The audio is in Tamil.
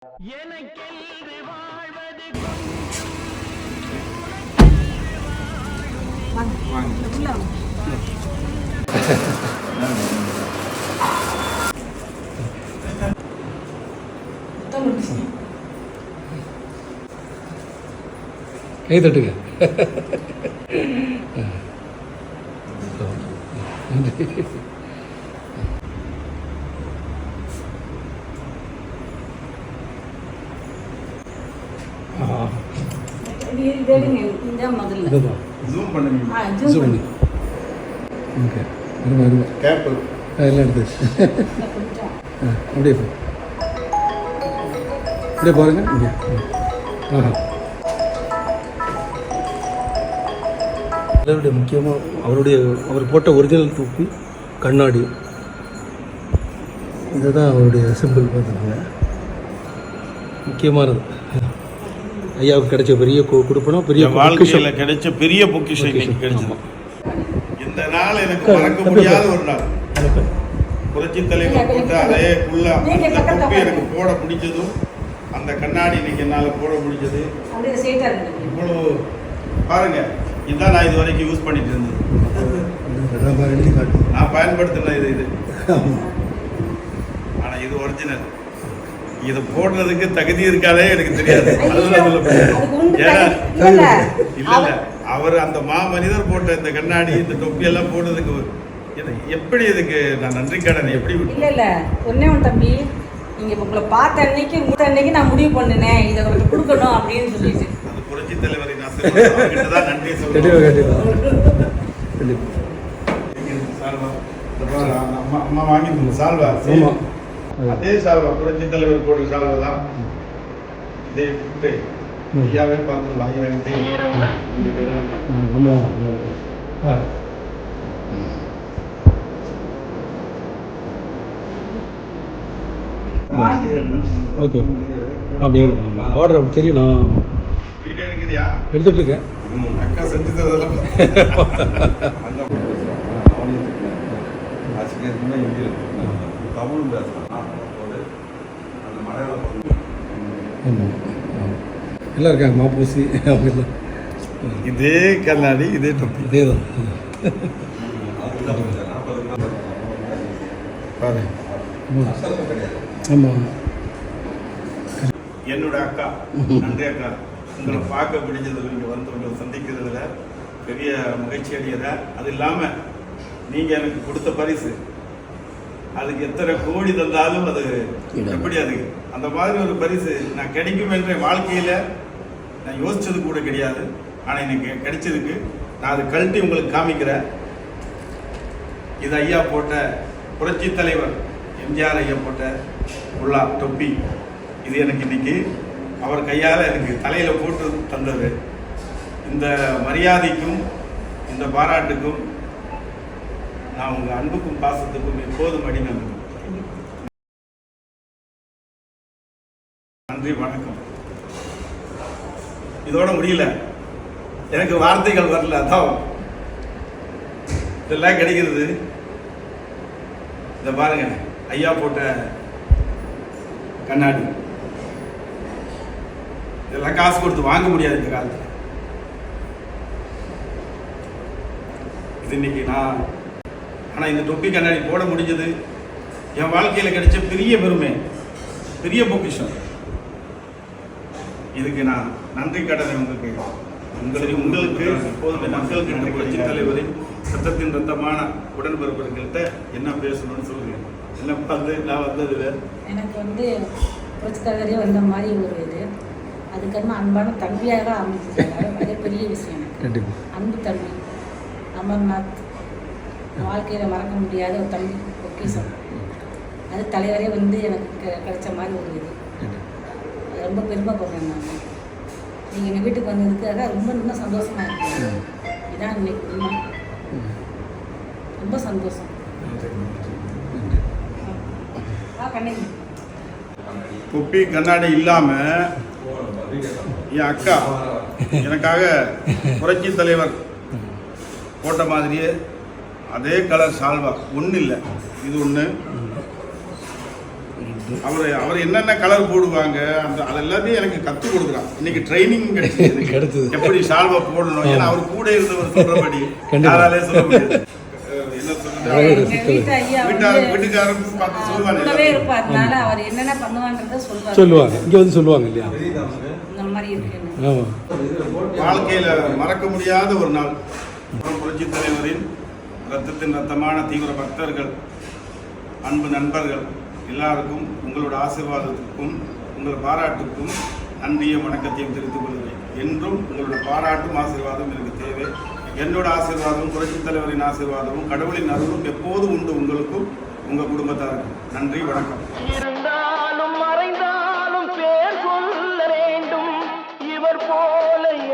எனக்கென்று வாழ்வது கை தட்டுங்க. எல்லாம் எடுத்துச்சு. அப்படியே அப்படியே பாருங்க. இங்கே அவருடைய முக்கியமாக அவர் போட்ட ஒரிஜினல் தொப்பி, கண்ணாடி, இதுதான் அவருடைய சிம்பிள். பார்த்துக்கோங்க, முக்கியமானது. ஐயாவுக்கு கிடைச்ச பெரிய கொடுப்பனும், பெரிய வாழ்க்கையில் கிடைச்ச பெரிய பொக்கிஷம் கிடைச்சது. இந்த நாள் எனக்கு மறக்க முடியாத ஒரு நாள். புரட்சி தலைவர் போட்ட அதே உள்ள அந்த தொப்பி எனக்கு போட பிடிச்சதும், அந்த கண்ணாடி இன்னைக்கு என்னால் போட பிடிச்சது. இவ்வளவு பாருங்க, இதுதான் நான் இது வரைக்கும் யூஸ் பண்ணிட்டு இருந்தது. நான் பயன்படுத்தின இது ஆனால் இது ஒரிஜினல். இதை போடுறதுக்கு தகுதி இருக்காதே எனக்கு தெரியாது. இல்ல அவர் அந்த மனிதர் போட்ட இந்த கண்ணாடி, இந்த தொப்பி எல்லாம் போடுறதுக்கு எப்படி இதுக்கு நான் நன்றி கடன் எப்படி? இல்ல ஒன்னே ஒன்று தம்பி, நீங்க உங்களை பார்த்த அன்னைக்கு நான் முடிவு பண்ணினேன் இதை கொஞ்சம் கொடுக்கணும் அப்படின்னு சொல்லிட்டு. அது புரட்சி தலைவரின் ஆசீர்வாதம் தான். நன்றி சொல்லுங்க. அம்மா வாங்கி சால்வா, அதே சால்வா புரட்சி தலைவர் போடுற சால்வா தான். இதே விட்டு ஐயாவே பார்த்துக்கலாம். ஐயா எனக்கு ஓகே. அப்படி ஆர்டர் தெரியும். நான் வீடியோ எடுக்கிறியா? எடுத்துட்டு இருக்கேன். அக்கா செஞ்சு தரதெல்லாம் தமிழும் பேசலாம். எல்லாம் இருக்காங்க, மாப்பூசி அப்படிலாம். இதே கண்ணாடி, இதே தொப்பி, இதே தான். ஆமாம், என்னோட அக்கா. நன்றி அக்கா, உங்களை பார்க்க பிடிச்சது, நீங்கள் வந்து உங்களை சந்திக்கிறதுல பெரிய மகிழ்ச்சி அடைகிறேன். அது இல்லாமல் நீங்கள் எனக்கு கொடுத்த பரிசு, அதுக்கு எத்தனை கோடி தந்தாலும் அது எப்படி, அது அந்த மாதிரி ஒரு பரிசு நான் கிடைக்கும் என்ற வாழ்க்கையில் நான் யோசிச்சது கூட கிடையாது. ஆனால் எனக்கு கிடைச்சதுக்கு நான் அதை கழட்டி உங்களுக்கு காமிக்கிறேன். இது ஐயா போட்ட, புரட்சி தலைவர் எம்ஜிஆர் ஐயா போட்ட உள்ளா தொப்பி. இது எனக்கு இன்னைக்கு அவர் கையால் எனக்கு தலையில் போட்டு தந்தது. இந்த மரியாதைக்கும் இந்த பாராட்டுக்கும் நான் உங்கள் அன்புக்கும் பாசத்துக்கும் எப்போதும் அடிமை. நன்றி, வணக்கம். இதோட முடியல, எனக்கு வார்த்தைகள் வரல. அதான் இதெல்லாம் கிடைக்கிறது. இதை பாருங்க, ஐயா போட்ட கண்ணாடி, இதெல்லாம் காசு கொடுத்து வாங்க முடியாது இந்த காலத்தில். இது இன்னைக்கு நான், ஆனால் இந்த தொப்பி கண்ணாடி போட முடிஞ்சது என் வாழ்க்கையில் கிடைச்ச பெரிய பெருமை, பெரிய பொக்கிஷம். இதுக்கு நான் நன்றி கடனை உங்களுக்கு எப்போதுமே மக்களுக்கு புரட்சி தலைவரின் சட்டத்தின் ரத்தமான உடன்பிறப்புகள்கிட்ட என்ன பேசணும்னு சொல்லுங்க. என்ன பார்த்து நான் வந்தது எனக்கு வந்து புரட்சி தலைவரே வந்த மாதிரி ஒரு இது, அதுக்கப்புறமா அன்பான தம்பியாக தான் அமைச்சிருக்காங்க. அதே பெரிய விஷயம் எனக்கு. அன்பு தம்பி அமர்நாத், வாழ்க்கையில் மறக்க முடியாத ஒரு தம்பி பொக்கிஷம். அது தலைவரே வந்து எனக்கு கிடைச்ச மாதிரி ஒரு இது, ரொம்ப பெருமைப்படுறேன் நான். நீங்கள் எங்கள் வீட்டுக்கு வந்ததுக்காக ரொம்ப ரொம்ப சந்தோஷமாக இருக்கேன். இதான் இன்னைக்கு ரொம்ப சந்தோஷம். தொப்பி கண்ணாடி இல்லாமல் என் அக்கா எனக்காக புரட்சி தலைவர் போட்ட மாதிரியே அதே கலர் சால்வா, ஒன்றும் இல்லை, இது ஒன்று, அவர் என்னென்ன கலர் போடுவாங்க அது எல்லாமே எனக்கு கற்றுக் கொடுக்குறான். இன்னைக்கு ட்ரைனிங் கிடைச்சது எப்படி ஷால்வா போடணும். ஏன்னா அவர் கூட இருந்தவர் சொல்றபடி யாராலே சொல்ல முடியாது. என்ன சொல்றது, வீட்டுக்காரரும் பார்த்து சொல்லுவாங்க. அவர் என்னென்ன பண்ணுவான்றத சொல்லுவாங்க. இங்க வந்து சொல்லுவாங்க இல்லையா, இந்த மாதிரி இருக்கு. வாழ்க்கையில மறக்க முடியாத ஒரு நாள். புரட்சி தலைவரின் ரத்தத்தின் ரத்தமான தீவிர பக்தர்கள், அன்பு நண்பர்கள் எல்லாருக்கும் உங்களோட ஆசீர்வாதத்துக்கும் உங்கள் பாராட்டுக்கும் நன்றியும் வணக்கத்தையும் தெரிவித்துக் கொள்கிறேன். என்றும் உங்களோட பாராட்டும் ஆசீர்வாதம் எனக்கு தேவை. என்னோட ஆசீர்வாதமும் புரட்சி தலைவரின் ஆசீர்வாதமும் கடவுளின் அருளும் எப்போதும் உண்டு உங்களுக்கும் உங்கள் குடும்பத்தாருக்கும். நன்றி, வணக்கம்.